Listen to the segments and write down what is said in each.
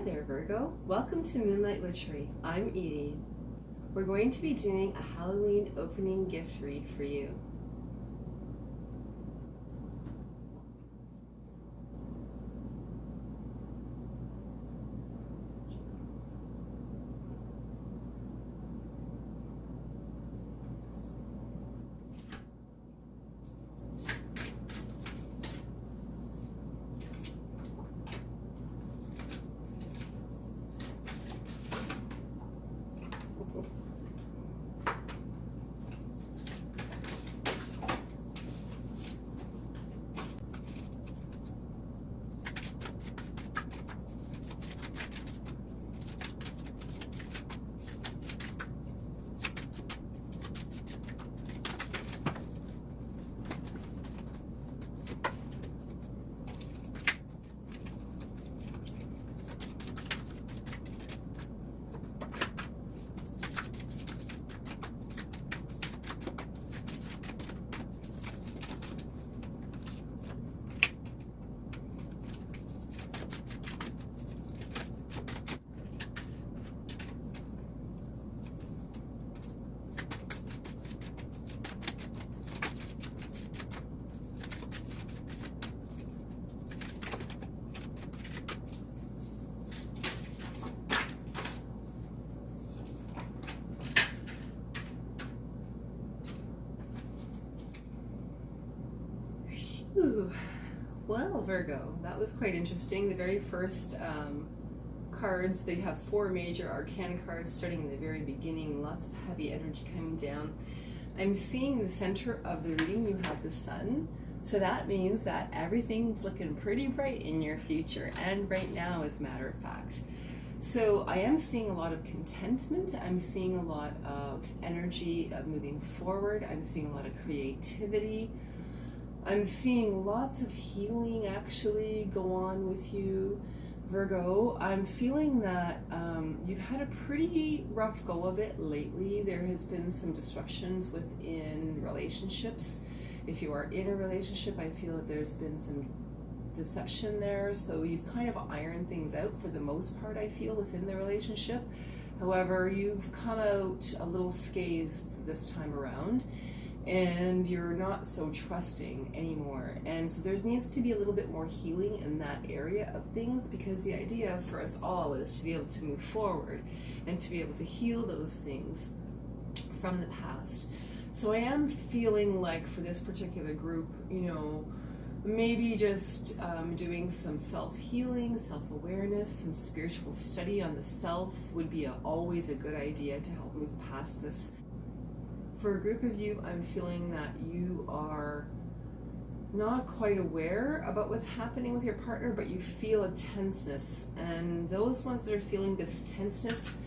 there, Virgo. Welcome to Moonlight Witchery. I'm Edie. We're going to be doing a Halloween opening gift read for you. Ooh. Well, Virgo, that was quite interesting. The very first cards, they have 4 major arcana cards starting in the very beginning, lots of heavy energy coming down. I'm seeing the center of the reading, you have the sun. So that means that everything's looking pretty bright in your future, and right now, as a matter of fact. So I am seeing a lot of contentment. I'm seeing a lot of energy of moving forward. I'm seeing a lot of creativity. I'm seeing lots of healing actually go on with you, Virgo. I'm feeling that you've had a pretty rough go of it lately. There has been some disruptions within relationships. If you are in a relationship, I feel that there's been some deception there. So you've kind of ironed things out for the most part, I feel, within the relationship. However, you've come out a little scathed this time around, and you're not so trusting anymore. And so there needs to be a little bit more healing in that area of things, because the idea for us all is to be able to move forward and to be able to heal those things from the past. So I am feeling like for this particular group, you know, maybe just doing some self-healing, self-awareness, some spiritual study on the self would be always a good idea to help move past this. For a group of you, I'm feeling that you are not quite aware about what's happening with your partner, but you feel a tenseness. And those ones that are feeling this tenseness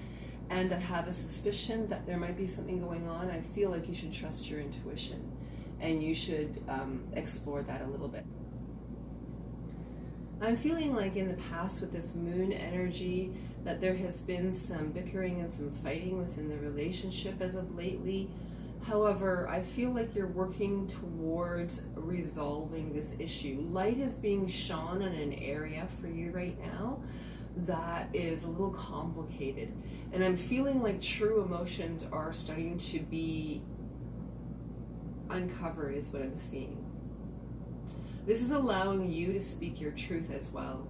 and that have a suspicion that there might be something going on, I feel like you should trust your intuition and you should explore that a little bit. I'm feeling like in the past with this moon energy that there has been some bickering and some fighting within the relationship as of lately. However, I feel like you're working towards resolving this issue. Light is being shone on an area for you right now that is a little complicated. And I'm feeling like true emotions are starting to be uncovered is what I'm seeing. This is allowing you to speak your truth as well.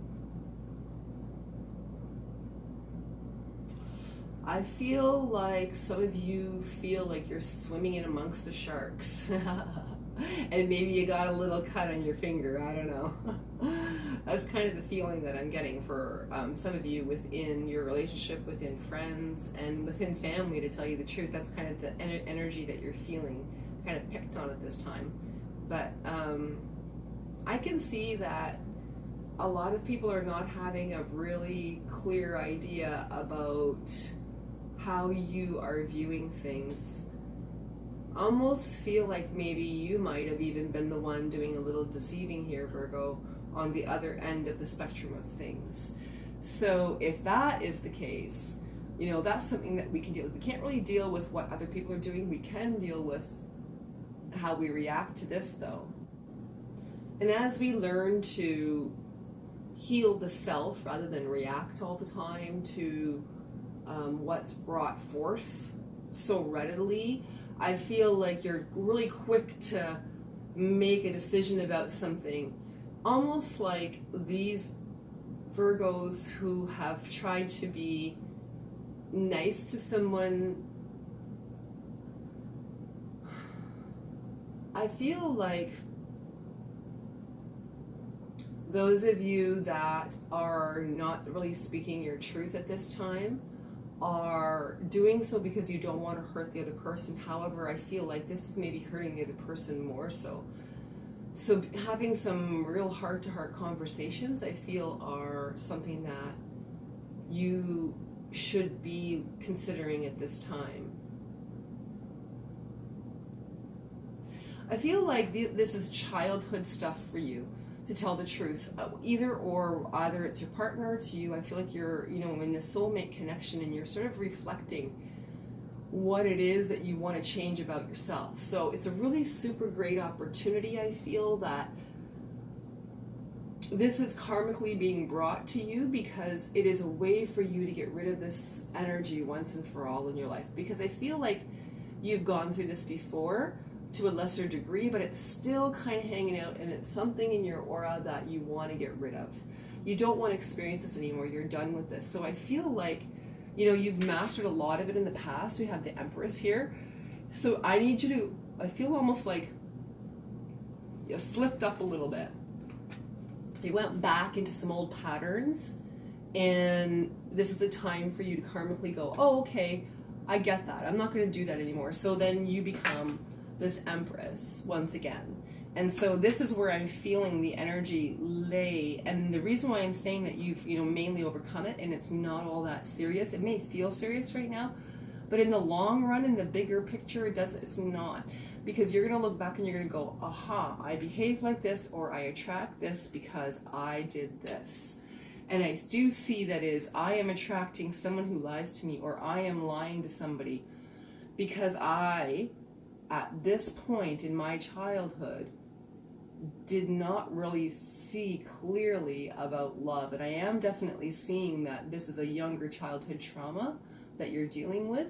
I feel like some of you feel like you're swimming in amongst the sharks. And maybe you got a little cut on your finger, I don't know. That's kind of the feeling that I'm getting for some of you within your relationship, within friends, and within family, to tell you the truth. That's kind of the energy that you're feeling, kind of picked on at this time. But I can see that a lot of people are not having a really clear idea about how you are viewing things. Almost feel like maybe you might have even been the one doing a little deceiving here, Virgo, on the other end of the spectrum of things. So if that is the case, you know, that's something that we can deal with. We can't really deal with what other people are doing. We can deal with how we react to this, though. And as we learn to heal the self rather than react all the time to what's brought forth so readily. I feel like you're really quick to make a decision about something, almost like these Virgos who have tried to be nice to someone. I feel like those of you that are not really speaking your truth at this time are doing so because you don't want to hurt the other person. However, I feel like this is maybe hurting the other person more so. So having some real heart-to-heart conversations, I feel, are something that you should be considering at this time. I feel like this is childhood stuff for you, to tell the truth. Either it's your partner, to you. I feel like you're, in the soulmate connection, and you're sort of reflecting what it is that you want to change about yourself. So it's a really super great opportunity. I feel that this is karmically being brought to you because it is a way for you to get rid of this energy once and for all in your life. Because I feel like you've gone through this before to a lesser degree, but it's still kind of hanging out, and it's something in your aura that you want to get rid of. You don't want to experience this anymore. You're done with this. So I feel like, you've mastered a lot of it in the past. We have the Empress here. So I need you to, I feel almost like you slipped up a little bit. You went back into some old patterns, and this is a time for you to karmically go, oh, okay, I get that. I'm not going to do that anymore. So then you become this Empress once again. And so this is where I'm feeling the energy lay. And the reason why I'm saying that you've, mainly overcome it, and it's not all that serious. It may feel serious right now, but in the long run, in the bigger picture, it's not. Because you're going to look back and you're going to go, aha, I behaved like this, or I attract this because I did this. And I do see that is, I am attracting someone who lies to me, or I am lying to somebody because I, at this point in my childhood, did not really see clearly about love. And I am definitely seeing that this is a younger childhood trauma that you're dealing with.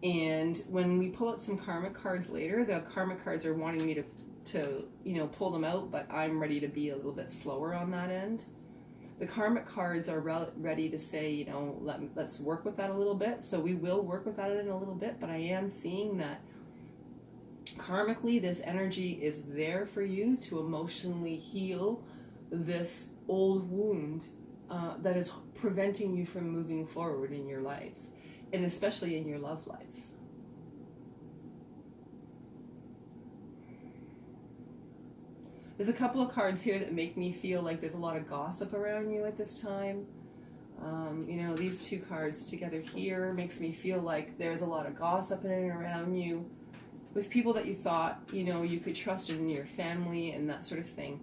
And when we pull out some karmic cards later, the karmic cards are wanting me to pull them out, but I'm ready to be a little bit slower on that end. The karmic cards are ready to say, let's work with that a little bit. So we will work with that in a little bit, but I am seeing that karmically, this energy is there for you to emotionally heal this old wound that is preventing you from moving forward in your life, and especially in your love life. There's a couple of cards here that make me feel like there's a lot of gossip around you at this time. These two cards together here makes me feel like there's a lot of gossip in and around you, with people that you thought, you could trust in your family and that sort of thing.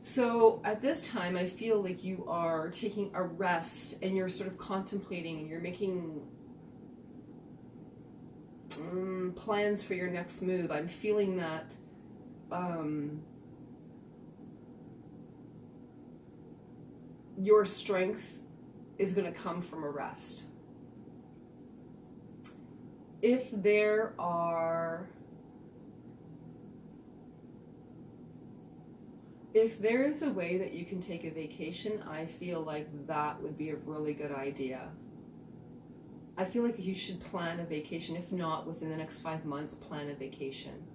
So at this time, I feel like you are taking a rest, and you're sort of contemplating, and you're making plans for your next move. I'm feeling that your strength is going to come from a rest. If there is a way that you can take a vacation, I feel like that would be a really good idea. I feel like you should plan a vacation. If not, within the next 5 months, plan a vacation.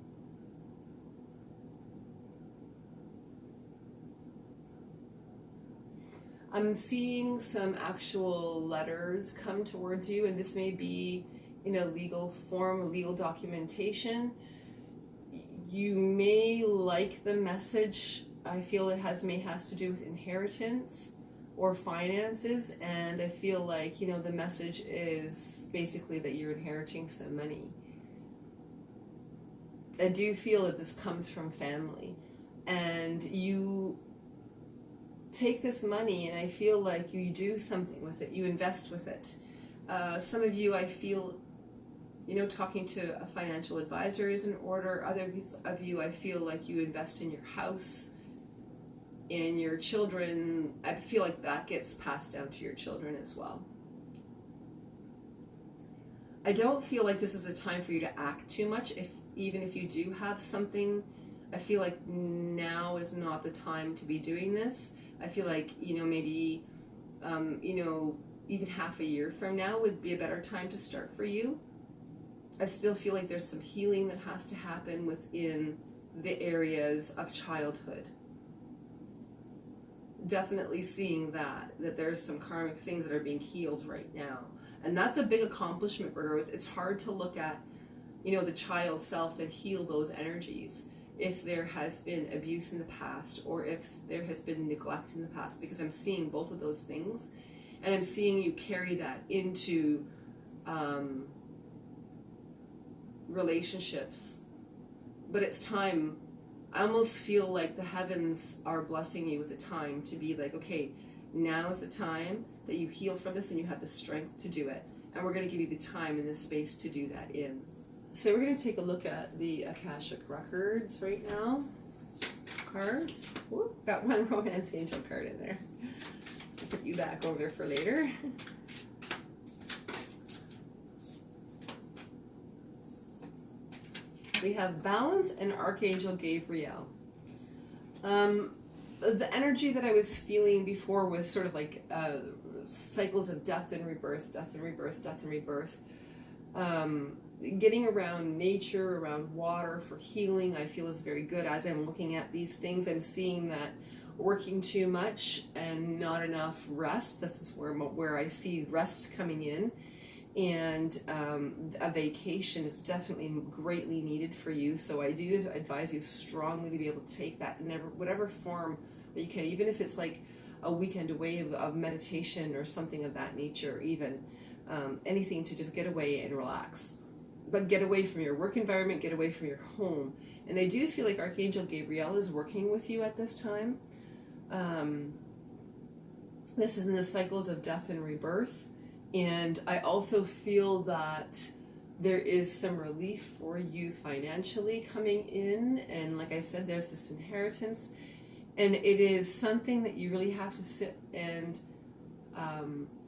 I'm seeing some actual letters come towards you, and this may be in a legal form, legal documentation. You may like the message. I feel it has to do with inheritance or finances, and I feel like, the message is basically that you're inheriting some money. I do feel that this comes from family, and you take this money, and I feel like you do something with it, you invest with it. Some of you, I feel, talking to a financial advisor is in order. Others of you, I feel like you invest in your house. And your children, I feel like that gets passed down to your children as well. I don't feel like this is a time for you to act too much. Even if you do have something, I feel like now is not the time to be doing this. I feel like, maybe, even half a year from now would be a better time to start for you. I still feel like there's some healing that has to happen within the areas of childhood. Definitely seeing that there's some karmic things that are being healed right now. And that's a big accomplishment, Virgo. It's hard to look at, the child self and heal those energies if there has been abuse in the past or if there has been neglect in the past, because I'm seeing both of those things. And I'm seeing you carry that into relationships. But it's time. I almost feel like the heavens are blessing you with a time to be like, okay, now's the time that you heal from this and you have the strength to do it. And we're going to give you the time and the space to do that in. So we're going to take a look at the Akashic Records right now. Cards. Whoop, got one Romance Angel card in there. I'll put you back over there for later. We have Balance and Archangel Gabriel. The energy that I was feeling before was sort of like cycles of death and rebirth, death and rebirth, death and rebirth. Getting around nature, around water for healing, I feel is very good. As I'm looking at these things, I'm seeing that working too much and not enough rest. This is where I see rest coming in. And a vacation is definitely greatly needed for you. So I do advise you strongly to be able to take that in whatever form that you can, even if it's like a weekend away of meditation or something of that nature, even anything to just get away and relax. But get away from your work environment, get away from your home. And I do feel like Archangel Gabriel is working with you at this time. This is in the cycles of death and rebirth. And I also feel that there is some relief for you financially coming in. And like I said, there's this inheritance. And it is something that you really have to sit and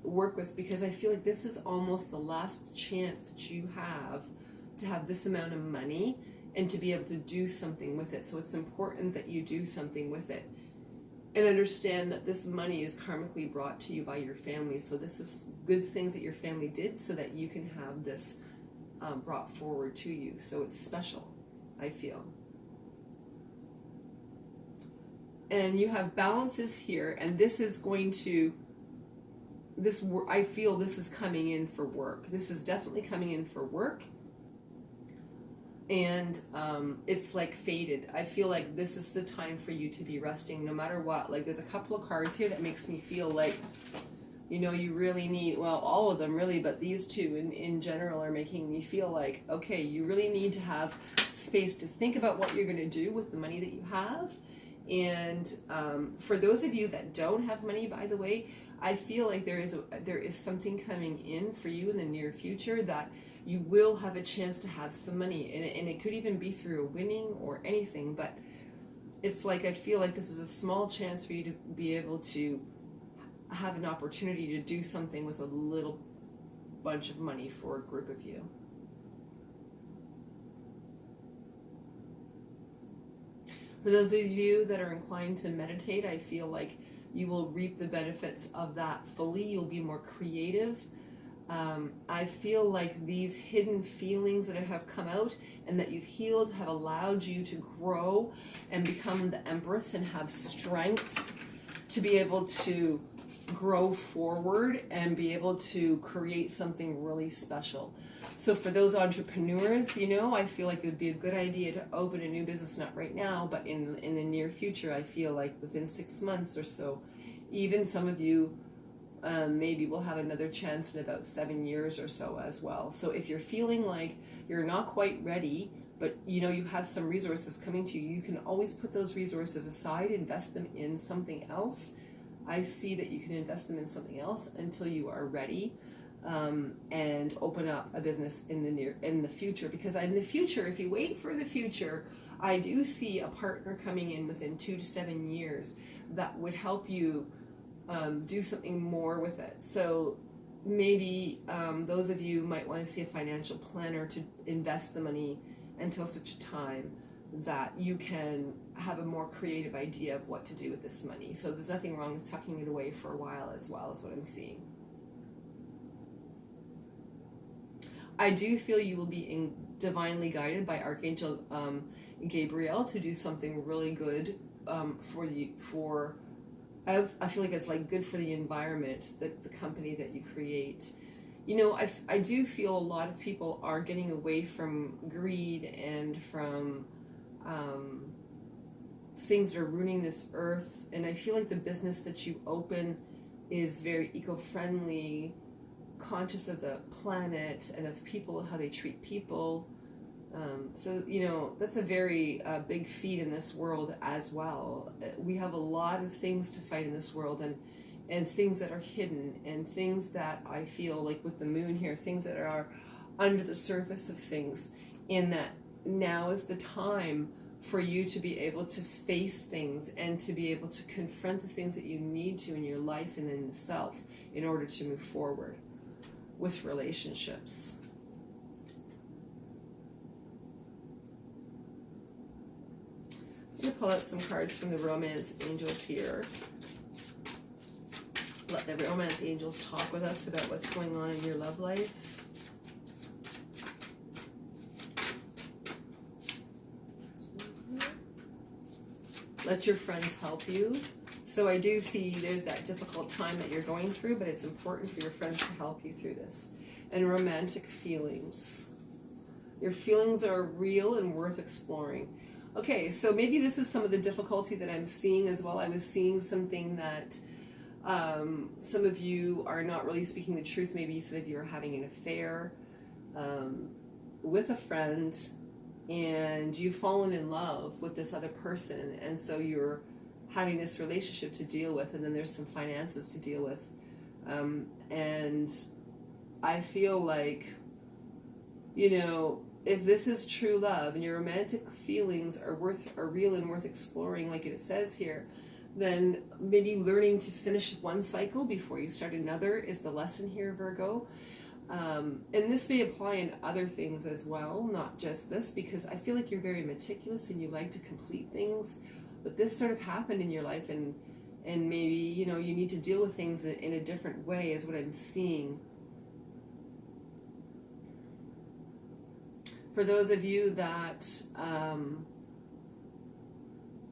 work with, because I feel like this is almost the last chance that you have to have this amount of money and to be able to do something with it. So it's important that you do something with it. And understand that this money is karmically brought to you by your family. So this is good things that your family did so that you can have this brought forward to you. So it's special, I feel. And you have balances here. And this is going to, I feel this is coming in for work. This is definitely coming in for work. And it's like faded. I feel like this is the time for you to be resting no matter what. Like there's a couple of cards here that makes me feel like, you really need, well, all of them really, but these two in general are making me feel like, okay, you really need to have space to think about what you're going to do with the money that you have. And for those of you that don't have money, by the way, I feel like there is something coming in for you in the near future that you will have a chance to have some money. And it could even be through a winning or anything, but it's like I feel like this is a small chance for you to be able to have an opportunity to do something with a little bunch of money for a group of you. For those of you that are inclined to meditate, I feel like you will reap the benefits of that fully. You'll be more creative. I feel like these hidden feelings that have come out and that you've healed have allowed you to grow and become the Empress and have strength to be able to grow forward and be able to create something really special. So for those entrepreneurs, I feel like it would be a good idea to open a new business, not right now, but in the near future. I feel like within 6 months or so, even some of you maybe we'll have another chance in about 7 years or so as well. So if you're feeling like you're not quite ready, but you have some resources coming to you, you can always put those resources aside, invest them in something else. I see that you can invest them in something else until you are ready. and open up a business in the future. Because in the future, if you wait for the future, I do see a partner coming in within 2 to 7 years that would help you do something more with it. So maybe those of you might want to see a financial planner to invest the money until such a time that you can have a more creative idea of what to do with this money. So there's nothing wrong with tucking it away for a while as well, is what I'm seeing. I do feel you will be divinely guided by Archangel Gabriel to do something really good I feel like it's like good for the environment, the company that you create. You know, I do feel a lot of people are getting away from greed and from things that are ruining this earth. And I feel like the business that you open is very eco-friendly, conscious of the planet and of people, how they treat people. So, you know, that's a very big feat in this world as well. We have a lot of things to fight in this world, and things that are hidden, and things that I feel like with the moon here, things that are under the surface of things, and that now is the time for you to be able to face things and to be able to confront the things that you need to in your life and in the self in order to move forward with relationships. I'm going to pull out some cards from the romance angels here. Let the romance angels talk with us about what's going on in your love life. Let your friends help you. So I do see there's that difficult time that you're going through, but it's important for your friends to help you through this. And romantic feelings. Your feelings are real and worth exploring. Okay, so maybe this is some of the difficulty that I'm seeing as well. I was seeing something that some of you are not really speaking the truth. Maybe some of you are having an affair with a friend, and you've fallen in love with this other person, and so you're having this relationship to deal with, and then there's some finances to deal with. And I feel like, you know, if this is true love and your romantic feelings are real and worth exploring, like it says here, then maybe learning to finish one cycle before you start another is the lesson here, Virgo. And this may apply in other things as well, not just this, because I feel like you're very meticulous and you like to complete things, but this sort of happened in your life, and maybe, you know, you need to deal with things in a different way is what I'm seeing. For those of you that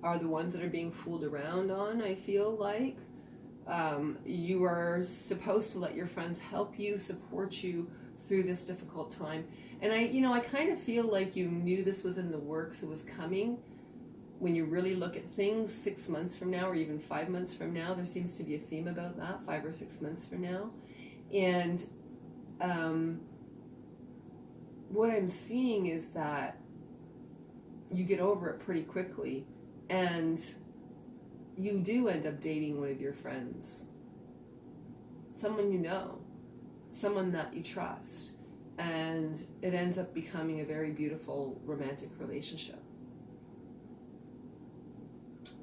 are the ones that are being fooled around on, I feel like you are supposed to let your friends help you, support you through this difficult time. And I kind of feel like you knew this was in the works, it was coming. When you really look at things 6 months from now, or even 5 months from now, there seems to be a theme about that, 5 or 6 months from now. And what I'm seeing is that you get over it pretty quickly, and you do end up dating one of your friends, someone you know, someone that you trust, and it ends up becoming a very beautiful romantic relationship.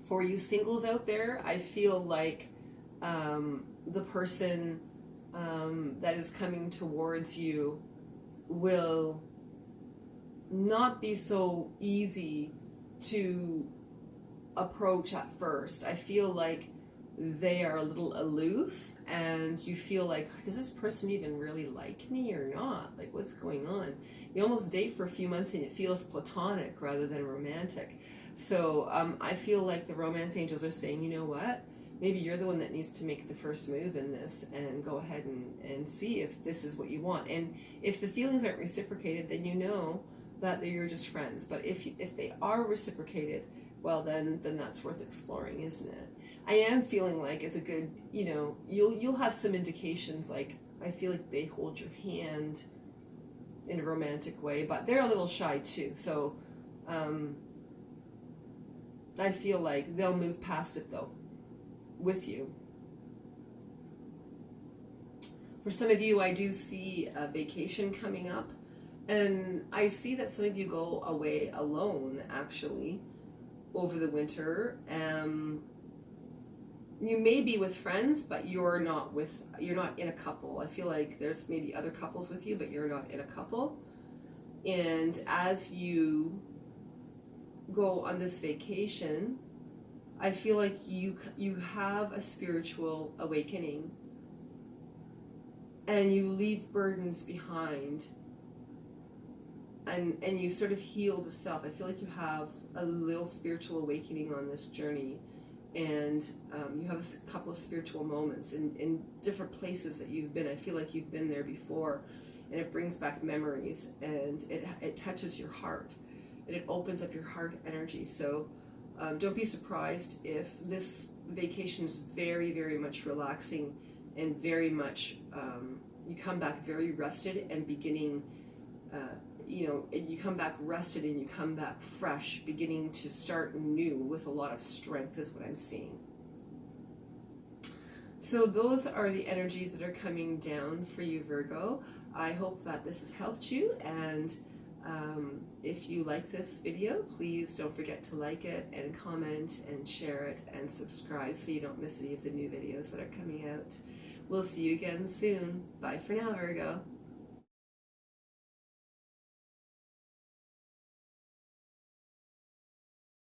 For you singles out there, I feel like the person that is coming towards you will not be so easy to approach at first. I feel like they are a little aloof, and you feel like, does this person even really like me or not? Like, what's going on? You almost date for a few months and it feels platonic rather than romantic. So I feel like the romance angels are saying, you know what? Maybe you're the one that needs to make the first move in this and go ahead and see if this is what you want. And if the feelings aren't reciprocated, then you know that you're just friends. But if they are reciprocated, well, then that's worth exploring, isn't it? I am feeling like it's a good, you know, you'll have some indications, like I feel like they hold your hand in a romantic way, but they're a little shy too. So I feel like they'll move past it though with you. For some of you, I do see a vacation coming up, and I see that some of you go away alone, actually, over the winter. You may be with friends, but you're not in a couple. I feel like there's maybe other couples with you, but you're not in a couple. And as you go on this vacation, I feel like you have a spiritual awakening, and you leave burdens behind, and you sort of heal the self. I feel like you have a little spiritual awakening on this journey, and you have a couple of spiritual moments in different places that you've been. I feel like you've been there before, and it brings back memories, and it touches your heart, and it opens up your heart energy. So don't be surprised if this vacation is very, very much relaxing, and very much you come back very rested and beginning, you come back rested and you come back fresh, beginning to start new with a lot of strength is what I'm seeing. So those are the energies that are coming down for you, Virgo. I hope that this has helped you, and if you like this video, please don't forget to like it and comment and share it and subscribe so you don't miss any of the new videos that are coming out. We'll see you again soon. Bye for now, Virgo.